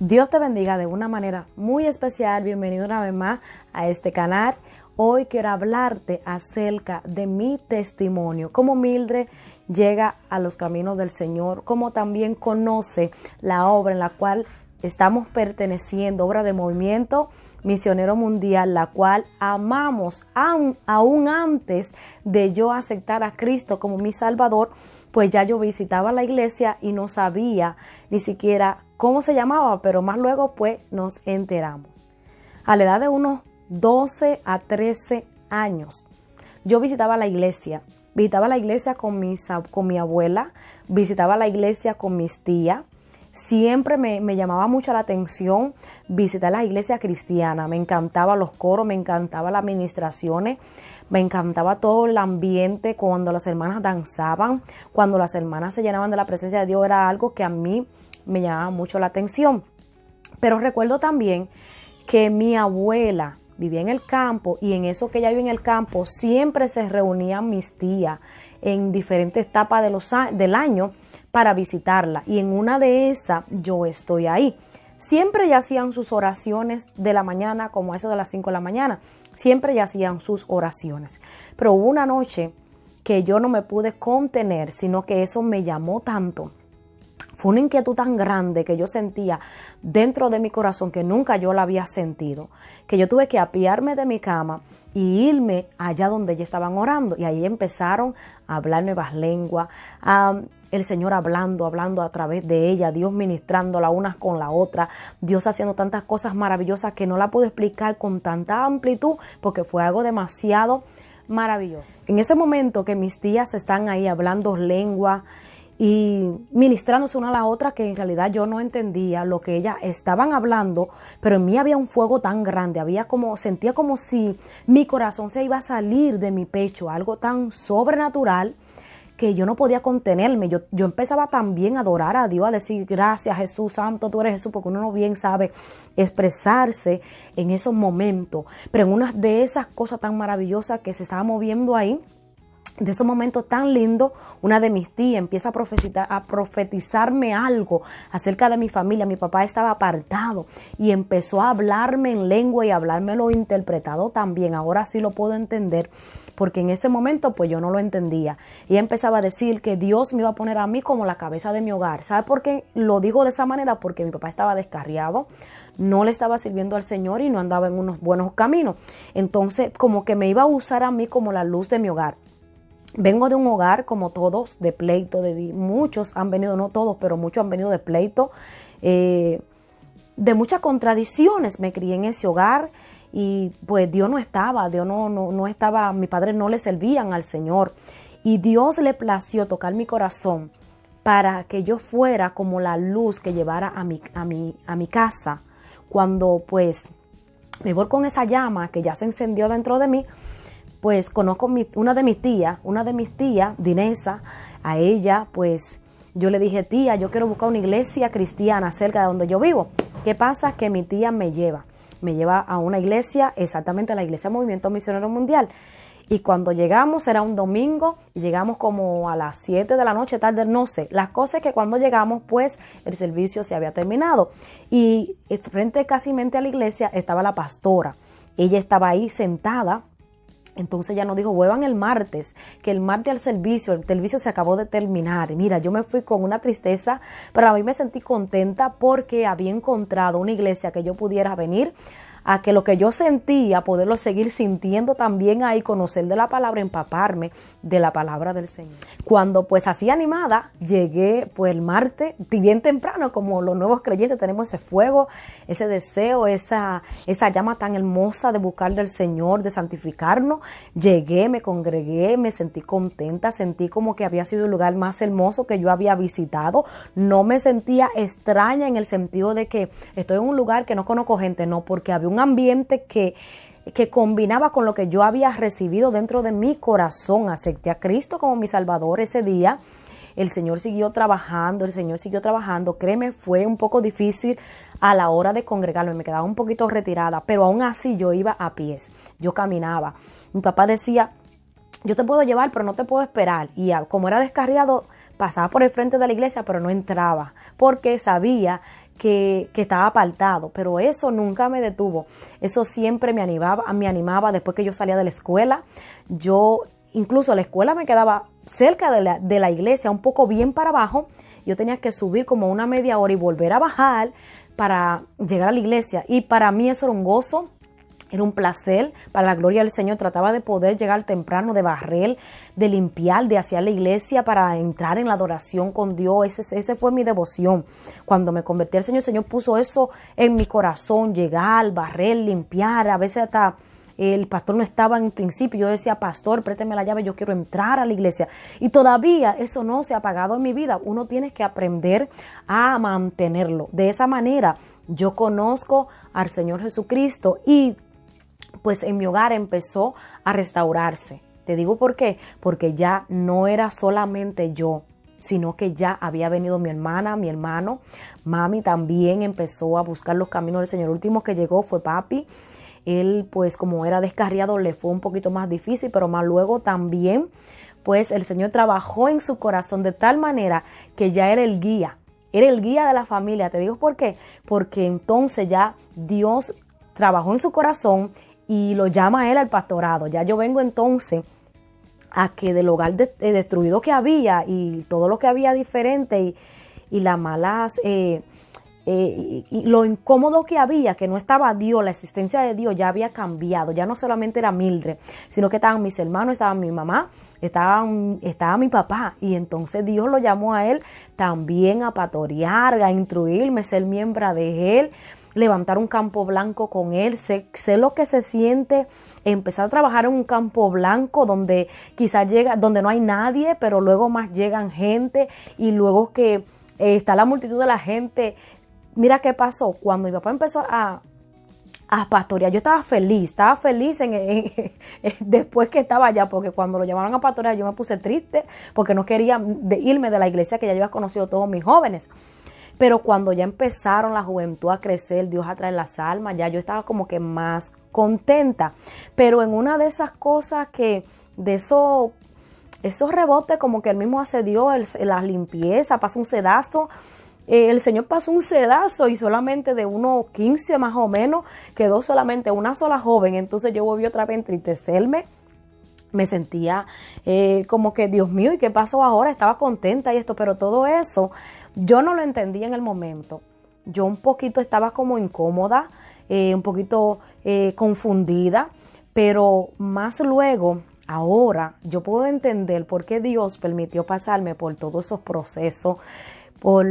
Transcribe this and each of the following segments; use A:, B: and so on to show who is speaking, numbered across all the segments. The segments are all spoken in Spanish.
A: Dios te bendiga de una manera muy especial. Bienvenido una vez más a este canal. Hoy quiero hablarte acerca de mi testimonio, cómo Mildred llega a los caminos del Señor, cómo también conoce la obra en la cual estamos perteneciendo, obra de Movimiento Misionero Mundial, la cual amamos aún antes de yo aceptar a Cristo como mi Salvador. Pues ya yo visitaba la iglesia y no sabía ni siquiera cómo se llamaba, pero más luego pues nos enteramos. A la edad de unos 12 a 13 años, yo visitaba la iglesia con mi abuela, visitaba la iglesia con mis tías. Siempre me llamaba mucho la atención visitar las iglesias cristianas. Me encantaban los coros, me encantaban las administraciones, me encantaba todo el ambiente cuando las hermanas danzaban, cuando las hermanas se llenaban de la presencia de Dios. Era algo que a mí me llamaba mucho la atención. Pero recuerdo también que mi abuela vivía en el campo, y en eso que ella vivía en el campo siempre se reunían mis tías en diferentes etapas del año para visitarla, y en una de esas yo estoy ahí. Siempre ya hacían sus oraciones de la mañana, como eso de las 5 de la mañana, siempre ya hacían sus oraciones. Pero hubo una noche que yo no me pude contener, sino que eso me llamó tanto. Fue una inquietud tan grande que yo sentía dentro de mi corazón que nunca yo la había sentido, que yo tuve que apiarme de mi cama y irme allá donde ellos estaban orando. Y ahí empezaron a hablar nuevas lenguas, el Señor hablando a través de ella, Dios ministrándola unas con la otra, Dios haciendo tantas cosas maravillosas que no la puedo explicar con tanta amplitud, porque fue algo demasiado maravilloso. En ese momento que mis tías están ahí hablando lengua y ministrándose una a la otra, que en realidad yo no entendía lo que ellas estaban hablando, pero en mí había un fuego tan grande, sentía como si mi corazón se iba a salir de mi pecho, algo tan sobrenatural que yo no podía contenerme. Yo empezaba también a adorar a Dios, a decir gracias Jesús, santo tú eres Jesús, porque uno no bien sabe expresarse en esos momentos. Pero en una de esas cosas tan maravillosas que se estaba moviendo ahí, de esos momentos tan lindos, una de mis tías empieza a profetizarme algo acerca de mi familia. Mi papá estaba apartado y empezó a hablarme en lengua y a hablármelo interpretado también. Ahora sí lo puedo entender, porque en ese momento pues yo no lo entendía. Y empezaba a decir que Dios me iba a poner a mí como la cabeza de mi hogar. ¿Sabe por qué lo digo de esa manera? Porque mi papá estaba descarriado, no le estaba sirviendo al Señor y no andaba en unos buenos caminos. Entonces como que me iba a usar a mí como la luz de mi hogar. Vengo de un hogar, como todos, de pleito, muchos han venido, no todos, pero muchos han venido de pleito, de muchas contradicciones. Me crié en ese hogar y pues Dios no estaba, mi padre no le servían al Señor, y Dios le plació tocar mi corazón para que yo fuera como la luz que llevara a mi casa. Cuando pues me voy con esa llama que ya se encendió dentro de mí, pues conozco una de mis tías, Dinesa. A ella pues yo le dije: tía, yo quiero buscar una iglesia cristiana cerca de donde yo vivo. ¿Qué pasa? Que mi tía me lleva a una iglesia, exactamente a la iglesia Movimiento Misionero Mundial. Y cuando llegamos, era un domingo, y llegamos como a las 7 de la noche, tarde, no sé. Las cosas es que cuando llegamos, pues el servicio se había terminado. Y frente casi a la iglesia estaba la pastora. Ella estaba ahí sentada. Entonces ella nos dijo: vuelvan el martes, que el martes el servicio se acabó de terminar. Y mira, yo me fui con una tristeza, pero a mí me sentí contenta porque había encontrado una iglesia que yo pudiera venir, a que lo que yo sentía, poderlo seguir sintiendo también ahí, conocer de la palabra, empaparme de la palabra del Señor. Cuando pues así animada, llegué pues el martes, bien temprano, como los nuevos creyentes tenemos ese fuego, ese deseo, esa llama tan hermosa de buscar del Señor, de santificarnos. Llegué, me congregué, me sentí contenta, sentí como que había sido el lugar más hermoso que yo había visitado. No me sentía extraña en el sentido de que estoy en un lugar que no conozco gente, no, porque había un ambiente que combinaba con lo que yo había recibido dentro de mi corazón. Acepté a Cristo como mi Salvador ese día. El Señor siguió trabajando. Créeme, fue un poco difícil a la hora de congregarme. Me quedaba un poquito retirada, pero aún así yo iba a pies. Yo caminaba. Mi papá decía: yo te puedo llevar, pero no te puedo esperar. Y como era descarriado, pasaba por el frente de la iglesia, pero no entraba, porque sabía que estaba apartado, pero eso nunca me detuvo. Eso siempre me animaba después que yo salía de la escuela. Incluso la escuela me quedaba cerca de la iglesia, un poco bien para abajo. Yo tenía que subir como una media hora y volver a bajar para llegar a la iglesia. Y para mí eso era un gozo, era un placer, para la gloria del Señor. Trataba de poder llegar temprano, de barrer, de limpiar, de hacer la iglesia para entrar en la adoración con Dios. Ese fue mi devoción. Cuando me convertí al Señor, el Señor puso eso en mi corazón, llegar, barrer, limpiar. A veces hasta el pastor no estaba en principio. Yo decía, pastor, présteme la llave, yo quiero entrar a la iglesia. Y todavía eso no se ha apagado en mi vida. Uno tiene que aprender a mantenerlo. De esa manera yo conozco al Señor Jesucristo y pues en mi hogar empezó a restaurarse. Te digo por qué, porque ya no era solamente yo, sino que ya había venido mi hermana, mi hermano, mami también empezó a buscar los caminos del Señor. El último que llegó fue papi. Él pues como era descarriado le fue un poquito más difícil, pero más luego también pues el Señor trabajó en su corazón de tal manera que ya era el guía de la familia. Te digo por qué, porque entonces ya Dios trabajó en su corazón y lo llama a él al pastorado. Ya yo vengo entonces a que del hogar destruido que había y todo lo que había diferente y las malas, y lo incómodo que había, que no estaba Dios, la existencia de Dios ya había cambiado. Ya no solamente era Mildred, sino que estaban mis hermanos, estaba mi mamá, estaba mi papá. Y entonces Dios lo llamó a él también a pastorear, a instruirme, ser miembro de él, levantar un campo blanco con él. Sé lo que se siente empezar a trabajar en un campo blanco donde quizás donde no hay nadie, pero luego más llegan gente y luego que está la multitud de la gente. Mira qué pasó cuando mi papá empezó a pastorear. Yo estaba feliz después que estaba allá, porque cuando lo llamaron a pastorear yo me puse triste porque no quería irme de la iglesia que ya yo había conocido todos mis jóvenes. Pero cuando ya empezaron la juventud a crecer, Dios a traer las almas, ya yo estaba como que más contenta. Pero en una de esas cosas esos rebotes como que él mismo hace Dios, la limpieza, pasa un sedazo. El Señor pasó un sedazo y solamente de unos 15 más o menos quedó solamente una sola joven. Entonces yo volví otra vez a entristecerme. Me sentía como que, Dios mío, ¿y qué pasó ahora? Estaba contenta y esto, pero todo eso yo no lo entendía en el momento. Yo un poquito estaba como incómoda, un poquito confundida, pero más luego, ahora, yo puedo entender por qué Dios permitió pasarme por todos esos procesos, por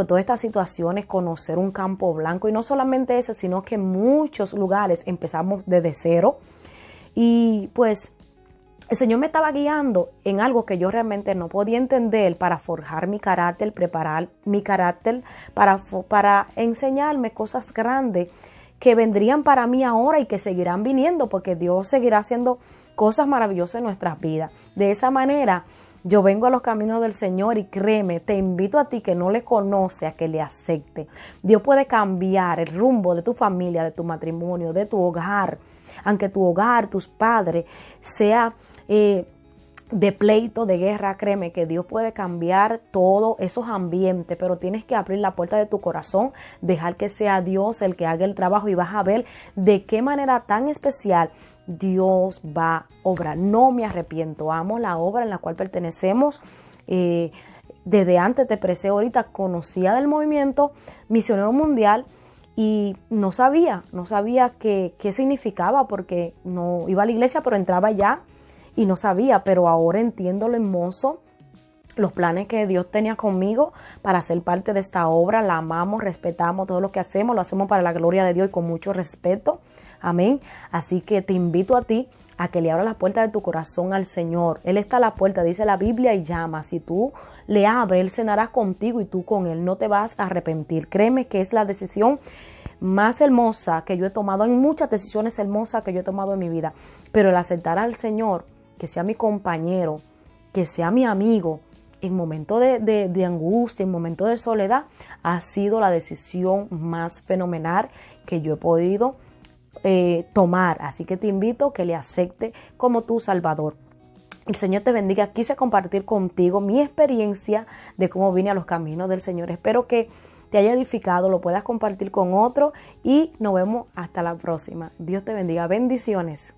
A: todas estas situaciones, conocer un campo blanco. Y no solamente ese, sino que en muchos lugares empezamos desde cero. Y pues el Señor me estaba guiando en algo que yo realmente no podía entender para forjar mi carácter, preparar mi carácter para enseñarme cosas grandes que vendrían para mí ahora y que seguirán viniendo, porque Dios seguirá haciendo cosas maravillosas en nuestras vidas. De esa manera yo vengo a los caminos del Señor y créeme, te invito a ti que no le conoce a que le acepte. Dios puede cambiar el rumbo de tu familia, de tu matrimonio, de tu hogar. Aunque tu hogar, tus padres, sea de pleito, de guerra, créeme que Dios puede cambiar todos esos ambientes, pero tienes que abrir la puerta de tu corazón, dejar que sea Dios el que haga el trabajo y vas a ver de qué manera tan especial Dios va a obrar. No me arrepiento, amo la obra en la cual pertenecemos. Desde antes, te expresé ahorita, conocía del movimiento misionero mundial y no sabía qué significaba, porque no iba a la iglesia, pero entraba allá y no sabía, pero ahora entiendo lo hermoso, los planes que Dios tenía conmigo para ser parte de esta obra. La amamos, respetamos todo lo que hacemos, lo hacemos para la gloria de Dios y con mucho respeto. Amén. Así que te invito a ti a que le abras la puerta de tu corazón al Señor. Él está a la puerta, dice la Biblia, y llama. Si tú le abres, Él cenará contigo y tú con Él. No te vas a arrepentir. Créeme que es la decisión más hermosa que yo he tomado, en muchas decisiones hermosas que yo he tomado en mi vida. Pero el aceptar al Señor, que sea mi compañero, que sea mi amigo, en momentos de angustia, en momentos de soledad, ha sido la decisión más fenomenal que yo he podido tomar. Así que te invito a que le acepte como tu Salvador. El Señor te bendiga. Quise compartir contigo mi experiencia de cómo vine a los caminos del Señor. Espero que te haya edificado, lo puedas compartir con otro y nos vemos hasta la próxima. Dios te bendiga. Bendiciones.